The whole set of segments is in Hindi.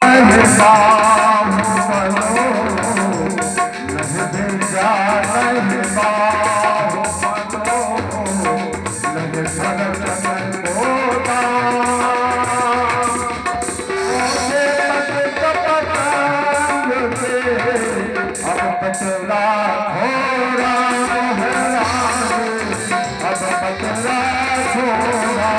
नहीं पाऊं मनो, नहीं भेजा नहीं पाऊं मनो, नहीं धड़कन होता। अब बचला थोड़ा है रानी, अब बचला थोड़ा।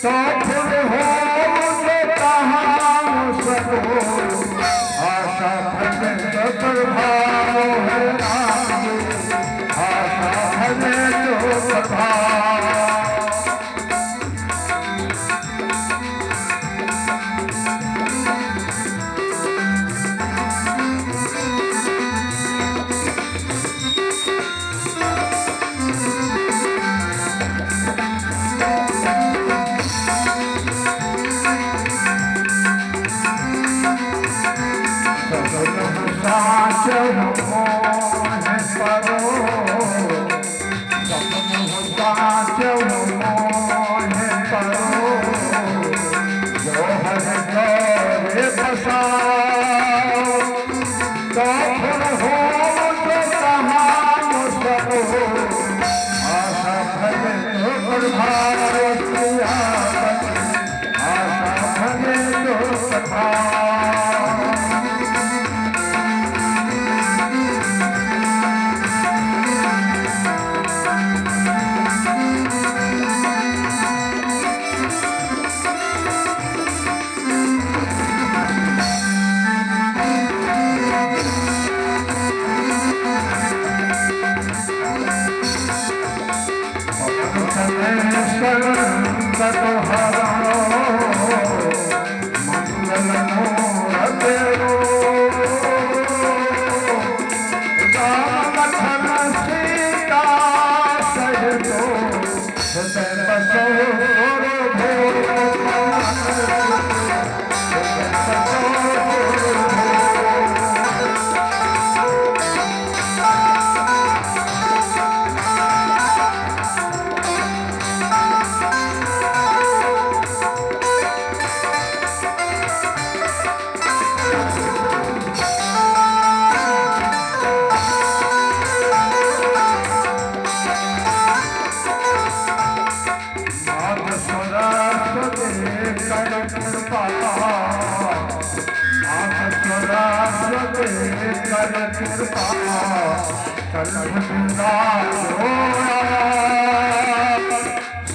तो खुद हो मुझे कहाँ सको, आशा भजन प्रभाव है आगे, आशा भजन प्रभाव।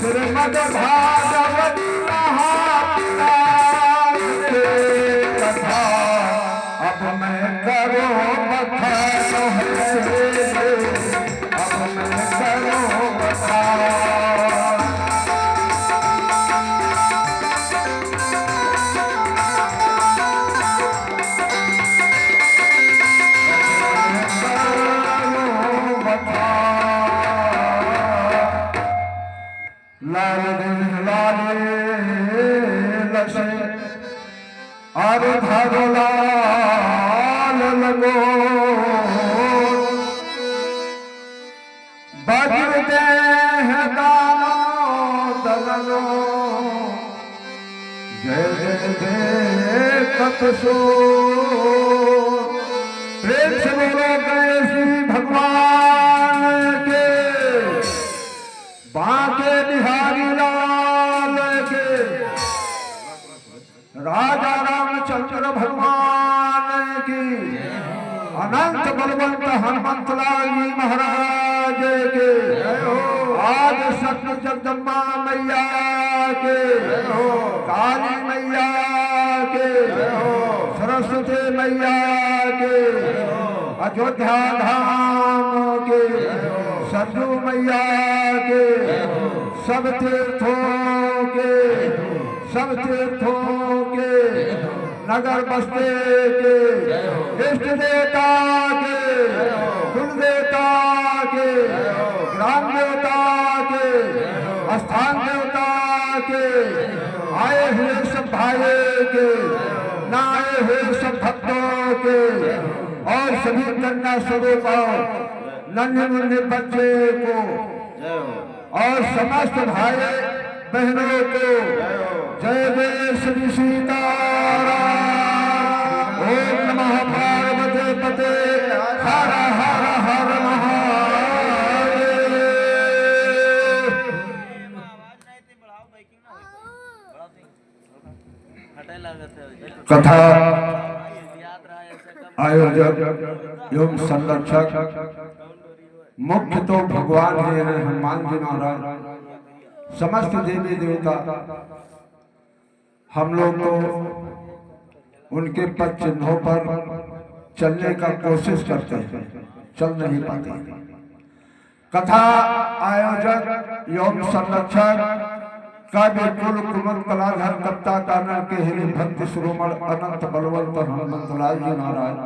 श्रीमद् भागवत महापुराण कथा अब मैं करो बखान, अब मैं करो बखान। और धरो लाल लगो बज दे है दानो दगनो, जय जय जय तपसो। प्रेम से बोलो गए श्री भगवान के, बांके बिहारी लाल के, राजा रामचंद्र भगवान की, अनंत बलवंत हनुमंतलाल जी महाराज के, आज सत्य जगदम्बा मैया के, काली मैया के, सरस्वती मैया के, अयोध्या धाम के। सरजू मैया के, सब तीर्थों के, सब तीर्थों के, नगर बस्ते के, इष्ट देवता के, कुल देवता के, ग्राम देवता के, स्थान देवता के, आए हुए सब भाई के, न आए हुए सब भक्तों के, और सभी कन्या स्वरूपों नन्हे मुन्ने बच्चे को और समस्त भाई बहनों को जय जय श्री सीताराम। ओम नमः पार्वती पते हर हर हर महादेव। कथा आयोजक एवं संरक्षक मुख्य तो भगवान जी हैं, हनुमान जी महाराज, समस्त देवी देवता हम लोग को उनके पद चिन्हों पर चलने का कोशिश करते हैं, चल नहीं पाते। कथा आयोजक एवं संरक्षक का बिल्कुल कुमल कलाधर कप्ता कानन के हिरे भक्ति श्रोमण अनंत बलवंत हनुमंतलाल जी महाराज,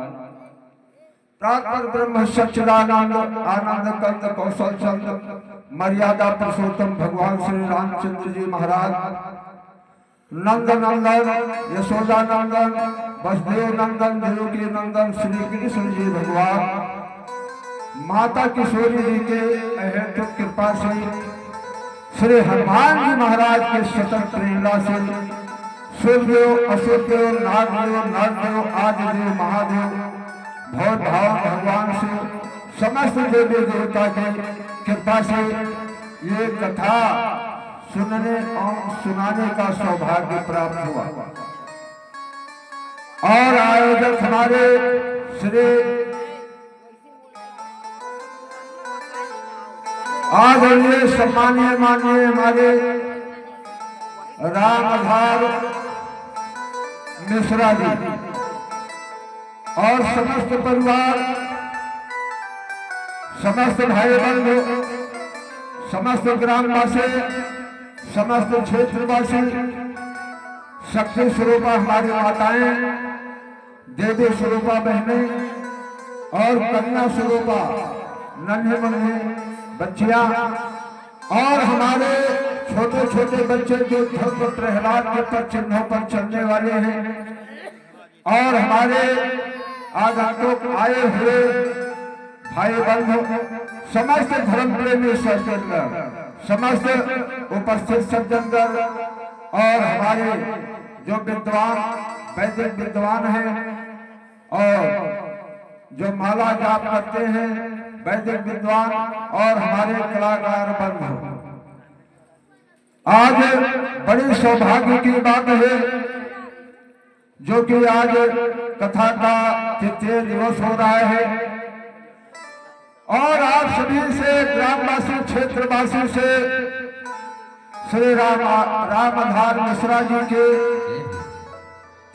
प्रातः ब्रह्म सच्चिदानंद आनंद कंद कौशल चंद मर्यादा पुरुषोत्तम भगवान श्री रामचंद्र जी महाराज, नंद नंदन यशोदा नंदन वसुदेव नंदन देवकी नंदन श्री कृष्ण जी भगवान, माता किशोरी जी के अहेतुक कृपा से श्री हनुमान जी महाराज के सतत प्रेरणा से सूर्यदेव असुरदेव नागदेव नरदेव आदिदेव महादेव भगवत भाव भगवान से समस्त देवी देवता की कृपा से ये कथा सुनने और सुनाने का सौभाग्य प्राप्त हुआ। और आयोजक हमारे श्री आदरणीय सम्मानीय माननीय हमारे रामधार मिश्रा जी और समस्त परिवार, समस्त भाई बंधु, समस्त ग्रामवासी, समस्त क्षेत्रवासी, शक्ति स्वरूपा हमारी माताएं, देवी स्वरूपा बहनें और कन्या स्वरूपा नन्हे मुन्ने बच्चियां और हमारे छोटे छोटे बच्चे जो धर्म प्रहलाद के पद चिन्हों पर चलने वाले हैं, और हमारे आगंतुक आए हुए भाई बंधु, समस्त धर्म प्रेमी सज्जनगण, समस्त उपस्थित सज्जनगण और हमारे जो विद्वान वैदिक विद्वान हैं और जो माला जाप करते हैं वैदिक विद्वान और हमारे कलाकार बंधु, आज बड़ी सौभाग्य की बात है जो कि आज कथा का तृतीय दिवस हो रहा है और आप सभी से ग्रामवासी क्षेत्रवासी से श्री रामधार मिश्रा जी के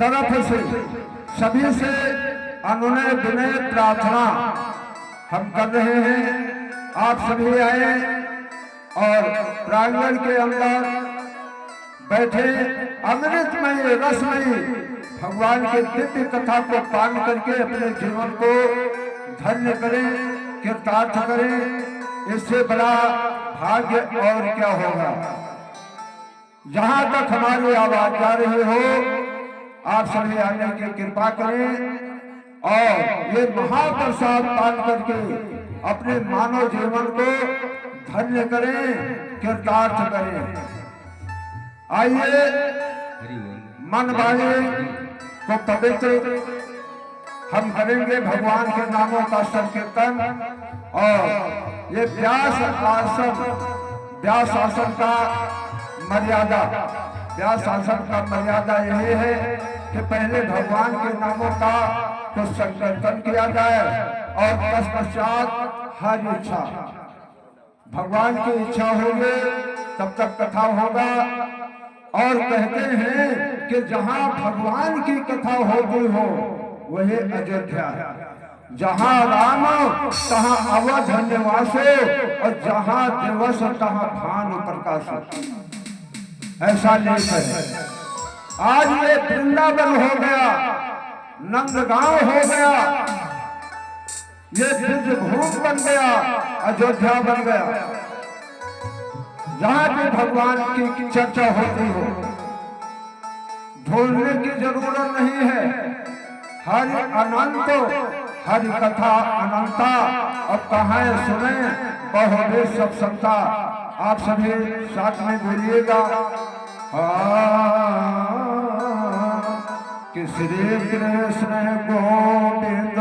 तरफ से सभी से अनुनय विनय प्रार्थना हम कर रहे हैं। आप सभी आए और प्रांगण के अंदर बैठे अमृतमयी रसमयी भगवान के दिव्य कथा को पान करके अपने जीवन को धन्य करें, कृतार्थ करें। इससे बड़ा भाग्य और क्या होगा। जहां तक हमारी आवाज जा रही हो आप सभी आने की कृपा करें और ये महाप्रसाद पान करके अपने मानव जीवन को धन्य करें, कृतार्थ करें। आइए मन वाले को पवित्र हम करेंगे भगवान के नामों का संकीर्तन। और ये व्यास आसन का मर्यादा, व्यास आसन का मर्यादा यही है कि पहले भगवान के नामों का कुछ संकीर्तन किया जाए और तत्पश्चात हर इच्छा भगवान की इच्छा होगी तब तक कथा होगा। और कहते हैं कि जहां भगवान की कथा होती हो वही अयोध्या है। जहाँ राम तहाँ अवध निवासो और जहाँ दिवस तहाँ भानु प्रकाशो। ऐसा लेख है। आज ये वृंदावन हो गया, नंदगांव हो गया, ये ब्रजभूमि बन गया, अयोध्या बन गया। जहाँ भी भगवान की चर्चा होती हो, ढूंढने की जरूरत नहीं है। हरि अनंत, हरि कथा अनंता। अब कहाँ सुने बहुवे सब संता। आप सभी साथ में बोलिएगा कि श्री कृष्ण गोविंद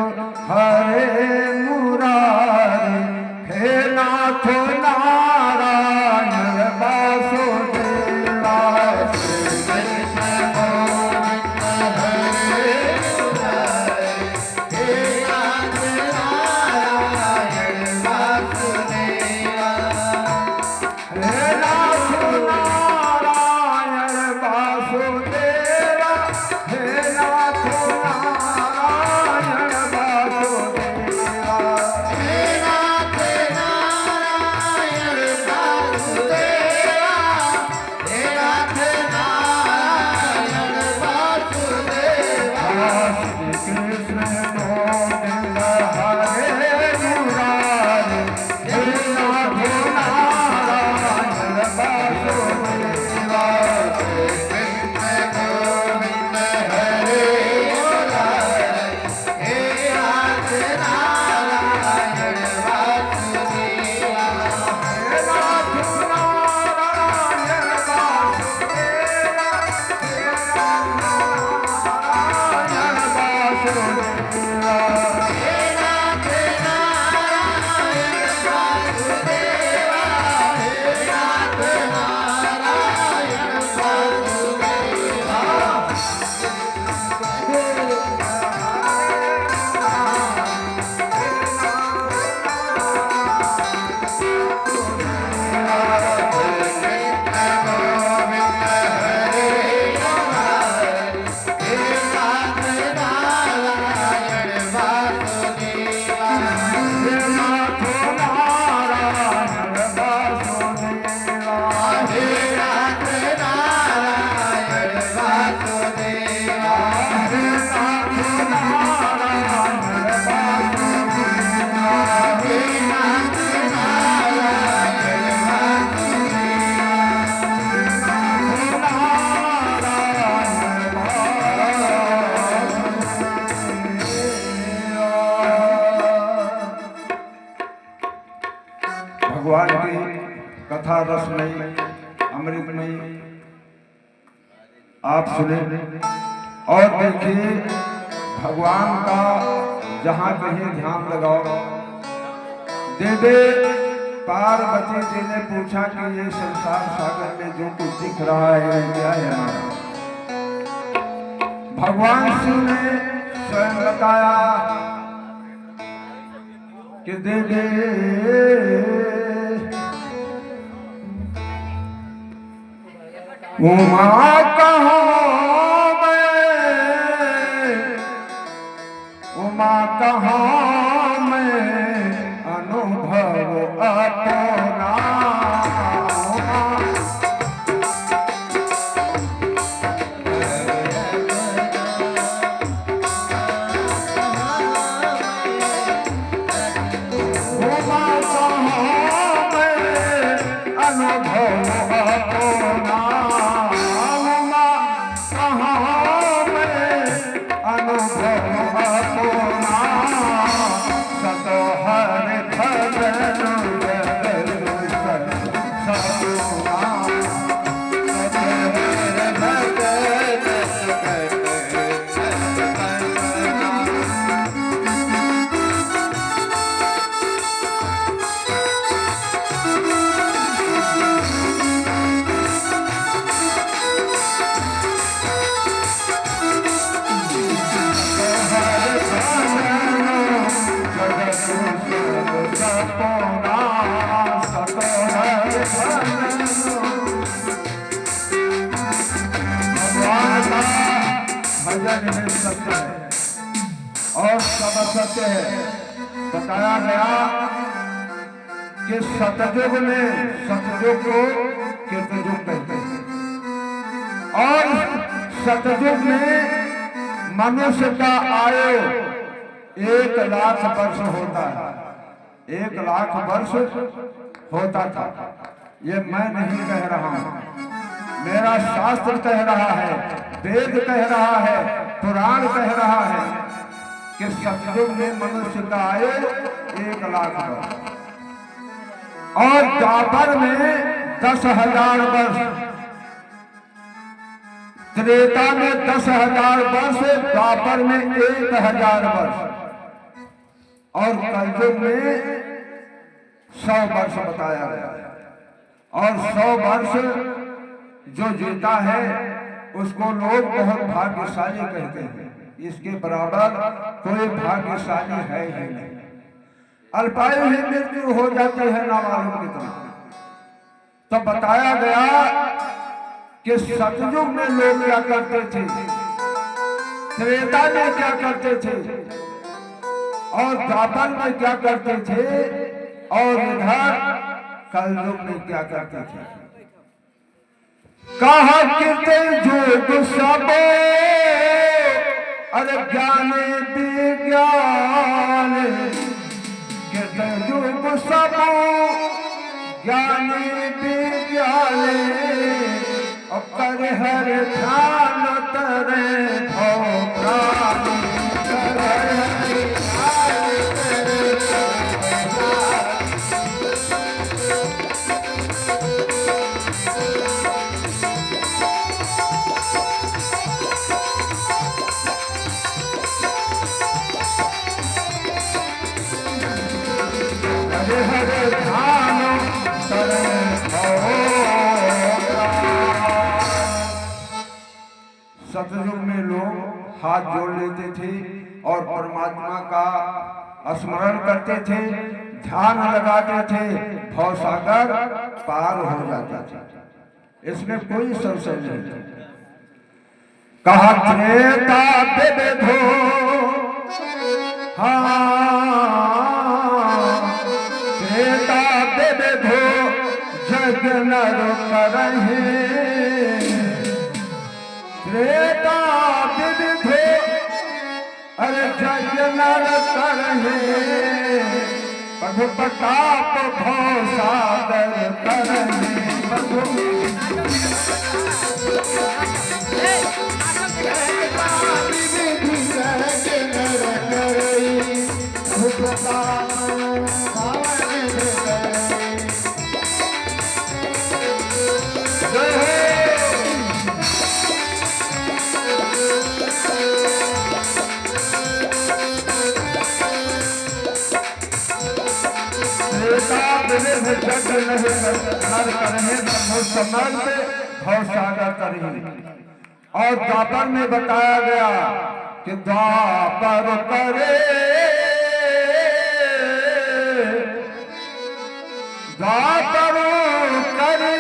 हरे मुरारी, हे नाथ नारायण वासुदेवा। भगवान की कथा रसमयी अमृतमयी आप सुने और देखिए। भगवान का जहाँ कहीं ध्यान लगाओ। देवे पार्वती जी ने पूछा कि ये संसार सागर में जो कुछ दिख रहा है क्या है हमारा? भगवान शिव ने स्वयं बताया कि देवे उमा कहाँ मैं, उमा कहाँ मैं अनुभव अपना। उमा कहाँ मैं अनुभव अपना। भजन में सत्य है और सब सत्य है। बताया गया कि सतयुग में, सतयुग को कृतयुग कहते हैं, और सतयुग में मनुष्य का आयु 1,00,000 वर्ष होता है। 1,00,000 वर्ष होता था। ये मैं नहीं कह रहा हूं, मेरा शास्त्र कह रहा है, वेद कह रहा है, पुराण कह रहा है कि सतयुग में मनुष्य का आयु 1,00,000 वर्ष, और द्वापर में 10,000 वर्ष, त्रेता में 10,000 वर्ष, द्वापर में 1,000 वर्ष, और कलयुग में 100 वर्ष बताया गया है। और 100 वर्ष जो जीता है उसको लोग बहुत भाग्यशाली कहते हैं। इसके बराबर कोई भाग्यशाली है ही नहीं। अल्पायु ही मृत्यु हो जाती है ना मालूम कितना। तो बताया गया कि सतयुग में लोग क्या करते थे, त्रेता में क्या करते थे, और द्वापर में क्या करते थे, और इधर कलयुग में क्या करते थे। कहा किते जोग सब अरे ज्ञानी विज्ञान, किते जोग सब ज्ञानी विज्ञान, और कर हर ध्यान तरे भव प्राणी, कर हर सतयुग में लोग हाथ जोड़ लेते थे और परमात्मा का स्मरण करते थे, ध्यान लगाते थे, भवसागर पार हो जाता था। इसमें कोई संशय नहीं। कहा त्रेता विविधो, त्रेता विविधो जग नर करहि, त्रेता विविधो अरे जग नर करहि, प्रभु प्रताप भवसागर करहि, प्रभु जग नहीं नर करहे, भवसागर करहि। और द्वापर में बताया गया कि द्वापर करे, द्वापर करे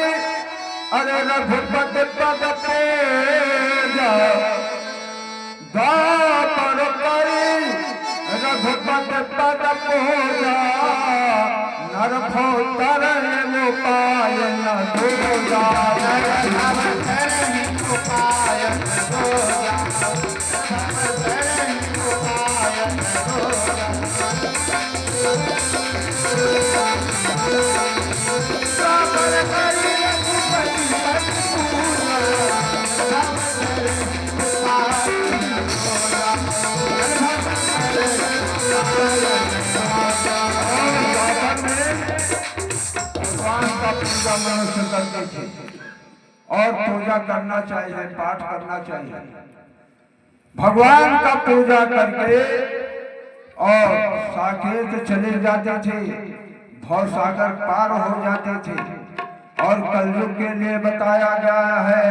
अरे रघुपति पद पूजा, द्वापर करे रघुपति पद पूजा, नर भोतर उपाय न दूजा, उपाय न दूजा, उपाय न दूजा। पूजा मनुष्य करते थे और पूजा करना चाहिए, पाठ करना चाहिए। भगवान का पूजा करके और साकेत चले जाते थे, भवसागर पार हो जाते थे। और कलयुग के लिए बताया गया है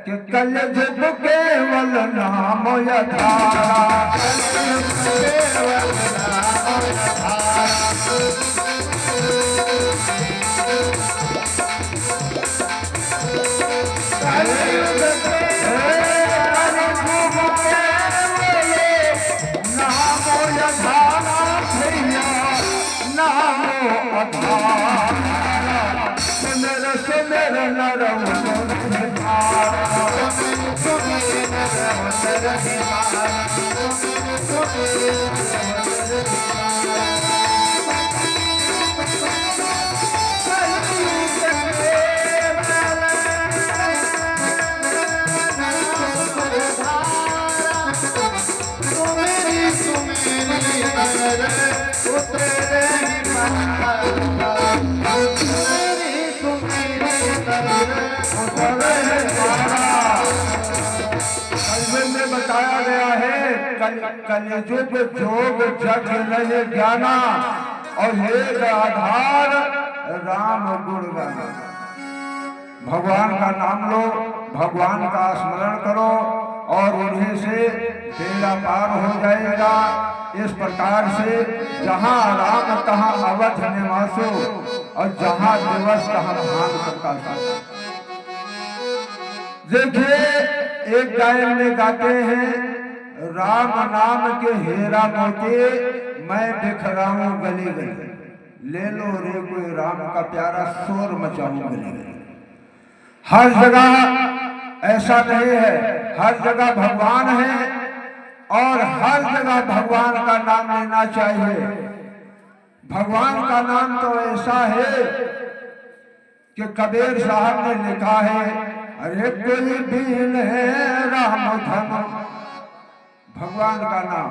कि कलयुग केवल नाम यथारा, केवल नाम यथारा। नाम आधार सुमेर सुमेर नर बताया गया है कलयुग जोग जग रहे ज्ञाना और एक आधार राम गुण गाना। भगवान का नाम लो, भगवान का स्मरण करो और उन्हीं से बेड़ा पार हो जाएगा। इस प्रकार से जहाँ राम तहाँ अवध निवासो और जहाँ दिवस तहाँ भान प्रकाश। देखिए एक गायन में गाते हैं राम नाम के हेरा मोती मैं बिखराऊं गली गली, ले लो रे कोई राम का प्यारा शोर मचाऊं गली गली। हर जगह ऐसा नहीं है, हर जगह भगवान है और हर जगह भगवान का नाम लेना चाहिए। भगवान का नाम तो ऐसा है कि कबीर साहब ने लिखा है अरे कोई बीन है राम धन, भगवान का नाम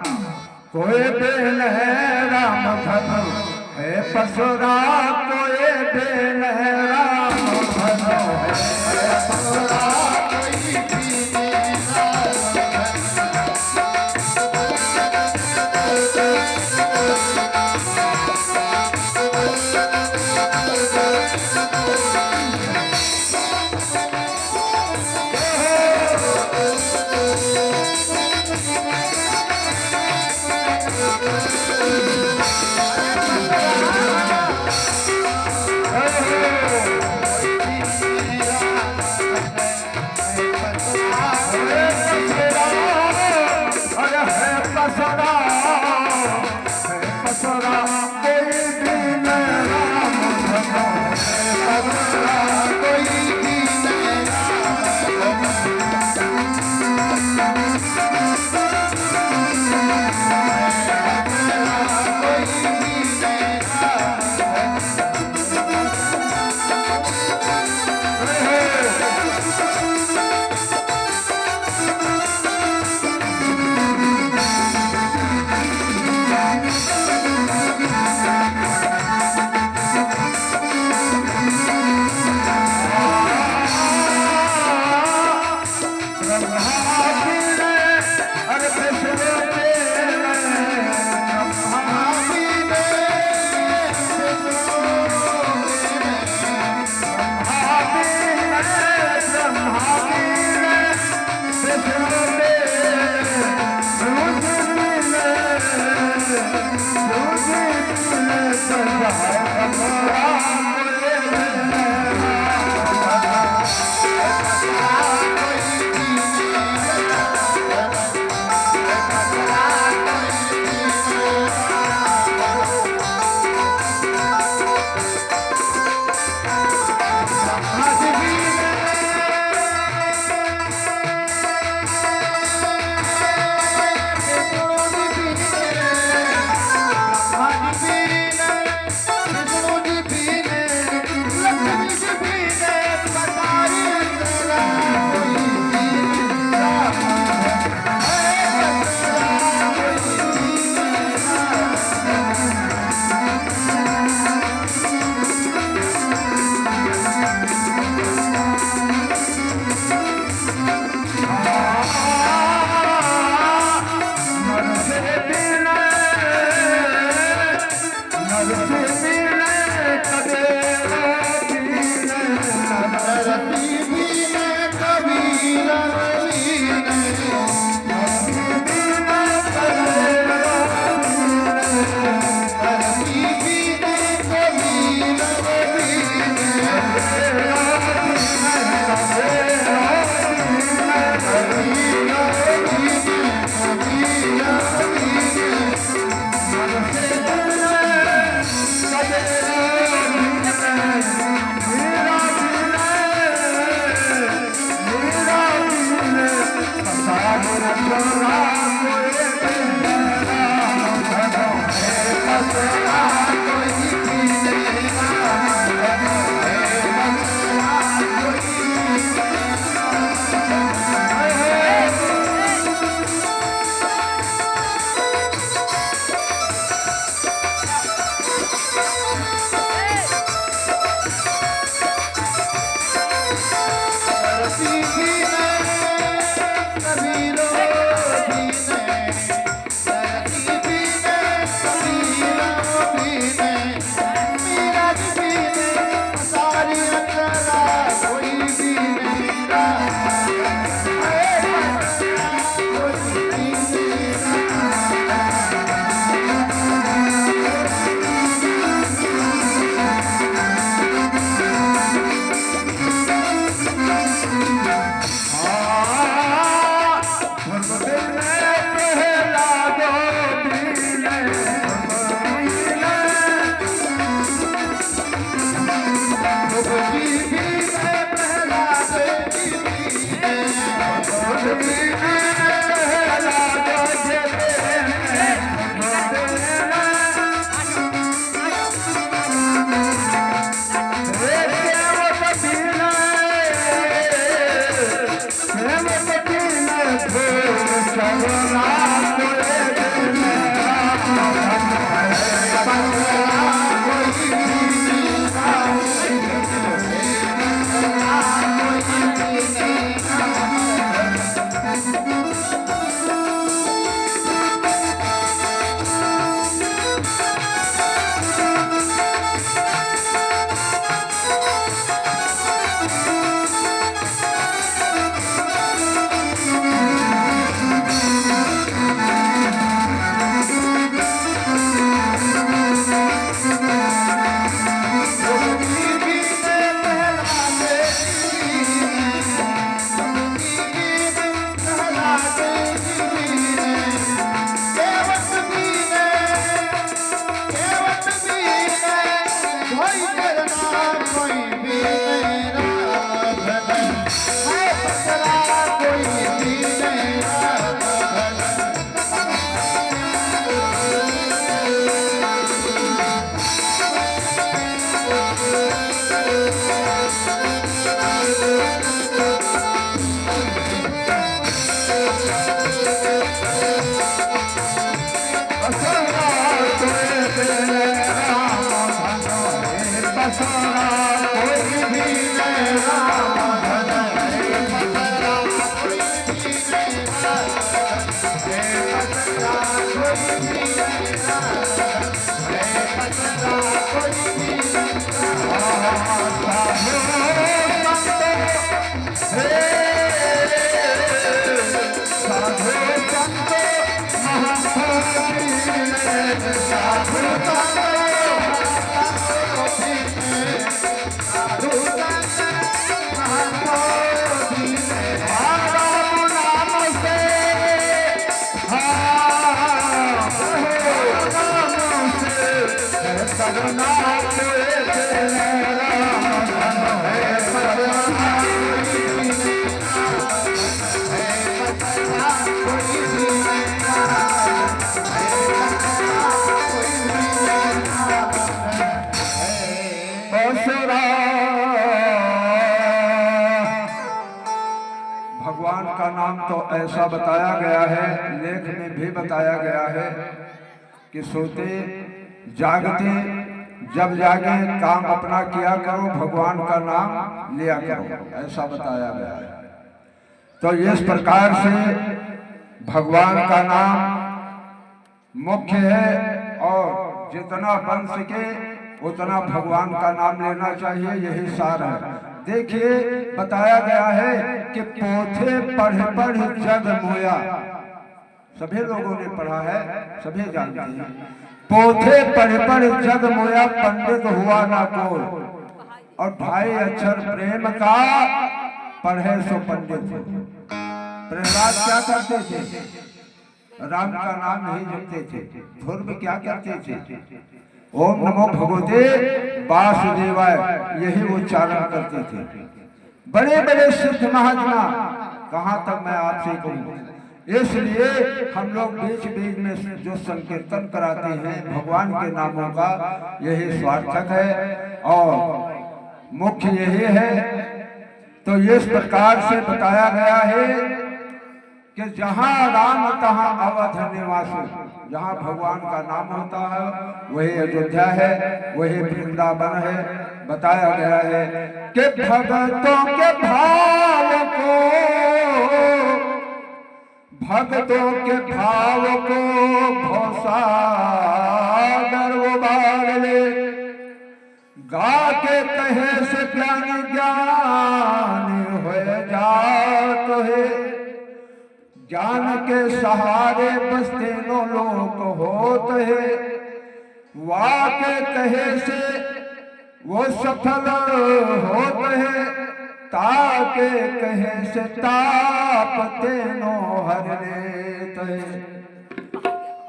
कोई बीन है राम धन है पसुरा, कोई बीन है राम धन है पसुरा, कोई बीन है पसुरा, कोई बीन राम धन है पसुरा। भगवान का नाम तो ऐसा बताया गया है, लेख में भी बताया गया है कि सोते जागते जब जागे काम अपना किया करो, भगवान का नाम लिया करो, ऐसा बताया गया है। तो इस प्रकार से भगवान का नाम मुख्य है और जितना बन सके उतना भगवान का नाम लेना चाहिए, यही सार है। देखिए बताया गया है कि पोथे पढ़ पढ़ जग मोया, सभी लोगों ने पढ़ा है, सभी जानते हैं। पोथे पढ़ पढ़ जग मोया, पंडित हुआ ना कोई, और ढाई अक्षर प्रेम का पढ़े सो पंडित। प्रहलाद क्या करते थे? राम का नाम नहीं जपते थे, धुर में क्या करते थे? ओम नमो भगवते वासुदेवाय, यही उच्चारण करते थे। बड़े बड़े सिद्ध महात्मा, कहाँ तक मैं आपसे कहूँ, इसलिए हम लोग बीच बीच में जो संकीर्तन कराते हैं भगवान के नामों का, यही स्वार्थक है और मुख्य यही है। तो इस प्रकार से बताया गया है कि जहाँ राम तहाँ अवध निवास, जहाँ भगवान का नाम होता है वही अयोध्या है, वही वृंदावन है। बताया गया है कि भक्तों के भाव को, भक्तों के भाव को भवसागर उबार ले, गा के कहे से ज्ञान ज्ञान हो जात है, ज्ञान के सहारे बस तीनों लोक होत है, वाके कहे से वो सफल होत है, ताके कहे से ताप तीनों हर लेत है।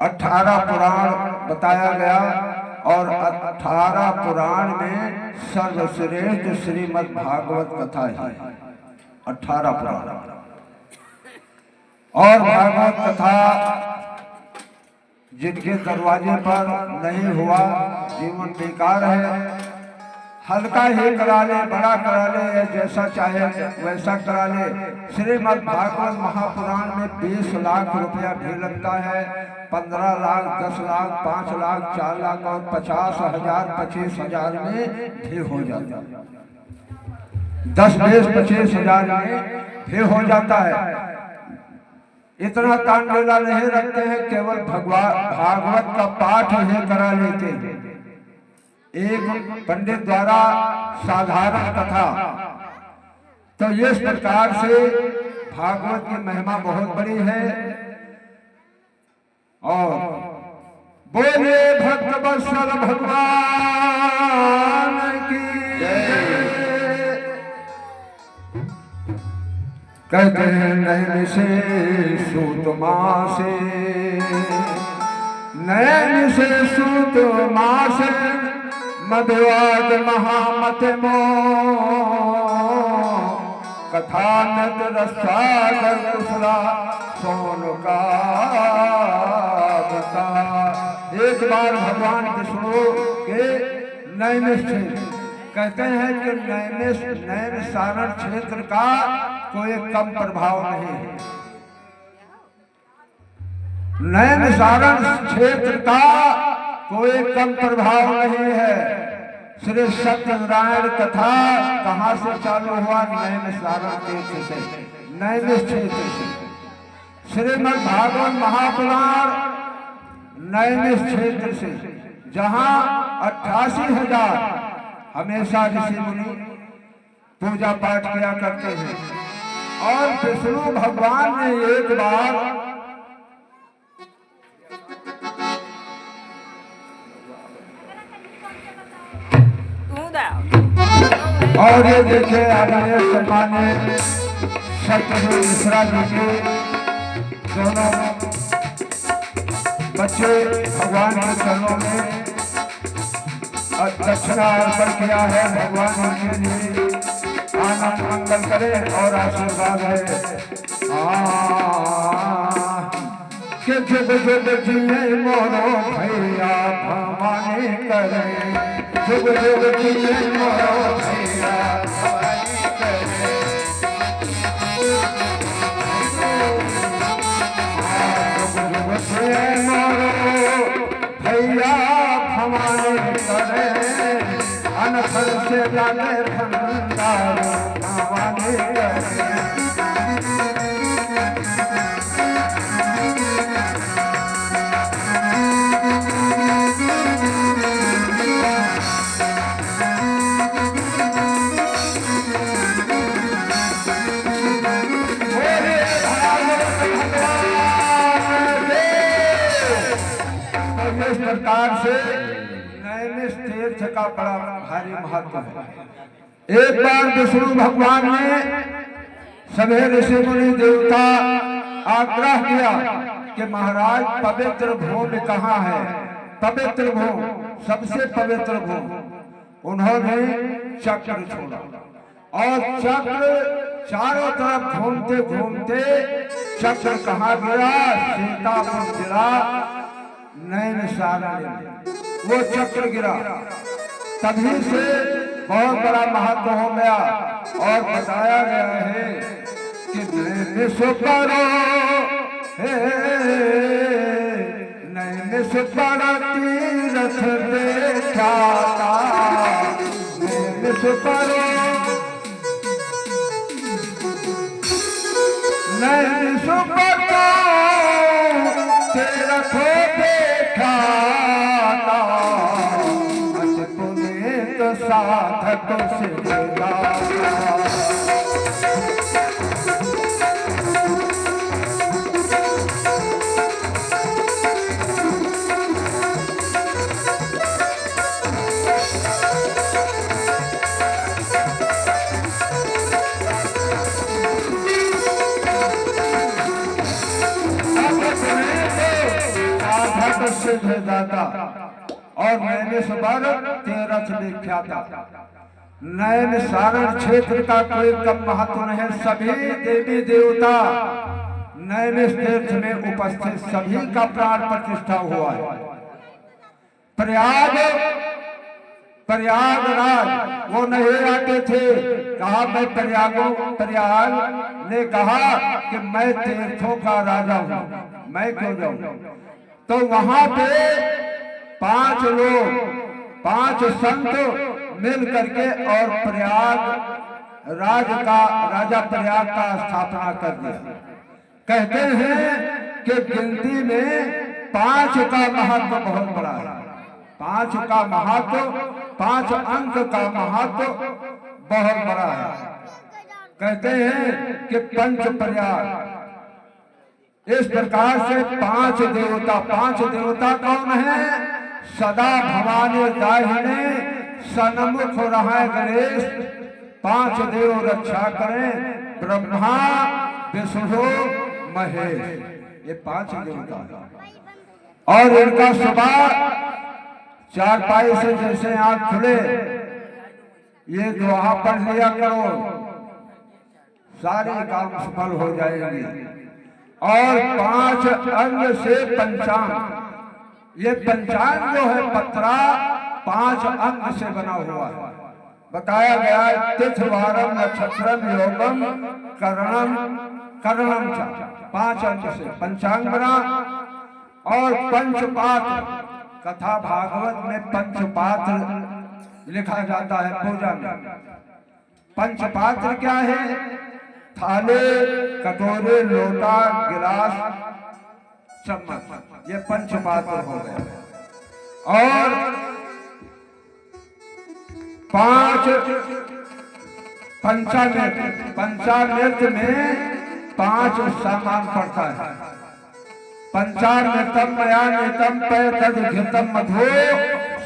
18 पुराण बताया गया और 18 पुराण में सर्वश्रेष्ठ श्रीमद् भागवत कथा है। 18 पुराण और भागवत कथा जिनके दरवाजे पर नहीं हुआ जीवन बेकार है। हल्का ही करा ले, बड़ा करा ले, जैसा चाहे वैसा करा ले। श्रीमद् भागवत महापुराण में 20 लाख रुपया भी लगता है, 15 लाख, 10 लाख, 5 लाख, 4 लाख और 50,000, 25,000 में भी हो जाता है। 10, 20, 25,000 में भी हो जाता है। इतना तानमेला नहीं रखते हैं, केवल भागवत का पाठ ही करा लेते हैं। एक पंडित द्वारा साधारण कथा। तो इस प्रकार से भागवत की महिमा बहुत बड़ी है। और बोले भक्त वत्सल भगवान की जय। कहते हैं नैन से सूत माँ से, नैन से सूत माँ से मधुवाद महामत मो कथा नद रसागर कुशला सोन का बता। एक बार भगवान विष्णु के नैमिष कहते हैं कि नैन सारण क्षेत्र का कोई कम प्रभाव नहीं है। नैन सारण क्षेत्र का कोई कम प्रभाव नहीं है। श्री सत्यनारायण कथा कहाँ से चालू हुआ? नैन सारण तीर्थ से, नैमिष क्षेत्र से। श्रीमद् भागवत महापुराण नैमिष क्षेत्र से, जहाँ 88,000 हमेशा ऋषि मुनि पूजा पाठ किया करते हैं। और विष्णु भगवान ने एक बार और ये देखे आदरणीय सम्मानित सतगुरु मिश्रा जी के दोनों बच्चे भगवान के चरणों में दक्षिणा अर्पण किया है। भगवान उनके लिए आनंद मंगल करे और आशीर्वाद है। के जुग जुग जिए मोरो भैया भवानी करे, जुग जुग जिए मोरो भैया भवानी करे। जुग जुग जिए मोरो भैया भवानी करे, अनफल से डाले भंडार भवानी करे। इस प्रकार से नैमिष तीर्थ का बड़ा भारी महत्व है। एक बार विष्णु भगवान ने सभी ऋषि मुनि देवता आग्रह किया कि महाराज पवित्र भूमि कहाँ है? पवित्र भूमि, सबसे पवित्र भूमि। उन्होंने चक्र छोड़ा और चक्र चारों तरफ घूमते घूमते चक्र कहाँ गिरा? सीतापुर जिला नैन सारण वो चक्र गिरा। तभी से बहुत बड़ा महत्व हो गया और बताया गया है कि नैमिष परो नैमिष पर तीरथ देखाता, नैमिष परो नैमिष पर तीरथ देखाता, अति पुनीत साधक सिद्धाता। सिद्धदाता और नैमिष पर तीरथ विख्याता। नैन सारण क्षेत्र का कोई कम महत्व नहीं। सभी देवी देवता नैमिष तीर्थ में उपस्थित, सभी का प्राण प्रतिष्ठा हुआ है। प्रयागराज वो नहीं आते थे, कहा मैं प्रयाग ने कहा कि मैं तीर्थों का राजा हूं, मैं क्यों जाऊं? तो वहां पे 5 लोग, 5 संत मिल करके और राजा प्रयाग का स्थापना कर दिया। कहते हैं कि गिनती में 5 का महत्व बहुत बड़ा है। 5 का महत्व, 5 अंक का महत्व बहुत बड़ा है। कहते हैं कि पंच प्रयाग। इस प्रकार से 5 देवता कौन है? सदा भवानी दाहिने सन्मुख रहे गणेश, 5 देव रक्षा करें, ब्रह्मा विष्णु महेश। ये 5 देवता और इनका स्वभाव चारपाई से जैसे आंख खुले ये दोहा पढ़ लिया करो, सारे काम सफल हो जाएंगे। और 5 अंग से पंचांग, ये पंचांग जो है पत्रा 5 अंग से बना हुआ है। बताया गया है तिथिवारम नक्षत्रम योगम करणम करणम च, 5 अंग से पंचांग बना। और पंचपात्र, कथा भागवत में पंचपात्र लिखा जाता है पूजा में। पंचपात्र क्या है? थाले, कटोरे, लोटा, गिलास, चम्मच, ये पंचपात्र हो गए। और 5 पंचामृत, पंचामृत में 5 सामान पड़ता है। पंचामृतम मयामृतम पैतदघृतम मधु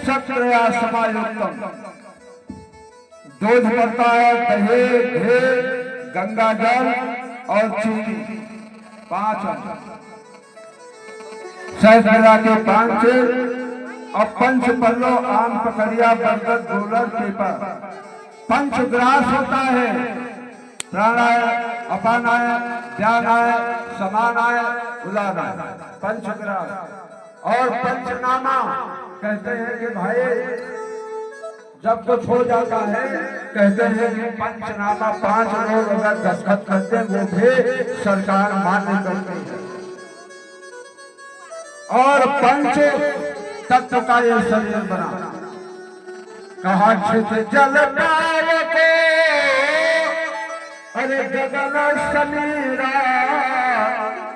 शक्रिया समायुक्तम, दूध पड़ता है, दही, घी, गंगा जल और चीनी, 5 शहद मिला के 5। और पंच पल्लो, आम, पकड़िया, बरगद, गोलर, पीपल। पंचग्रास होता है, प्राणाय, अपानाय, ध्यानाय, समानाय, उदानाय, पंचग्रास। और पंचनामा कहते हैं कि भाई जब कुछ हो जाता है कहते हैं कि पंचनामा 5 लोग अगर दस्तखत करते हैं वो भी सरकार मान्य करती है। और पंच तत्व का ये शरीर बना, कहा छित जल को, अरे गगन समीरा,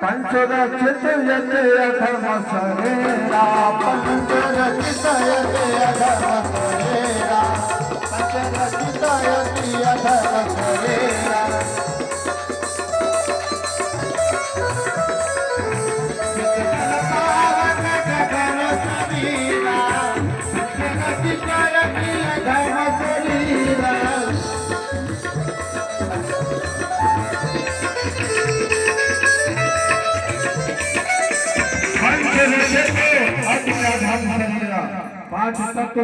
पंच रचित यते अधर्म सरेरा, पंच रचित यते अधर्म सरेरा, पंच रचित यते अधर्म सरेरा। पंच तत्व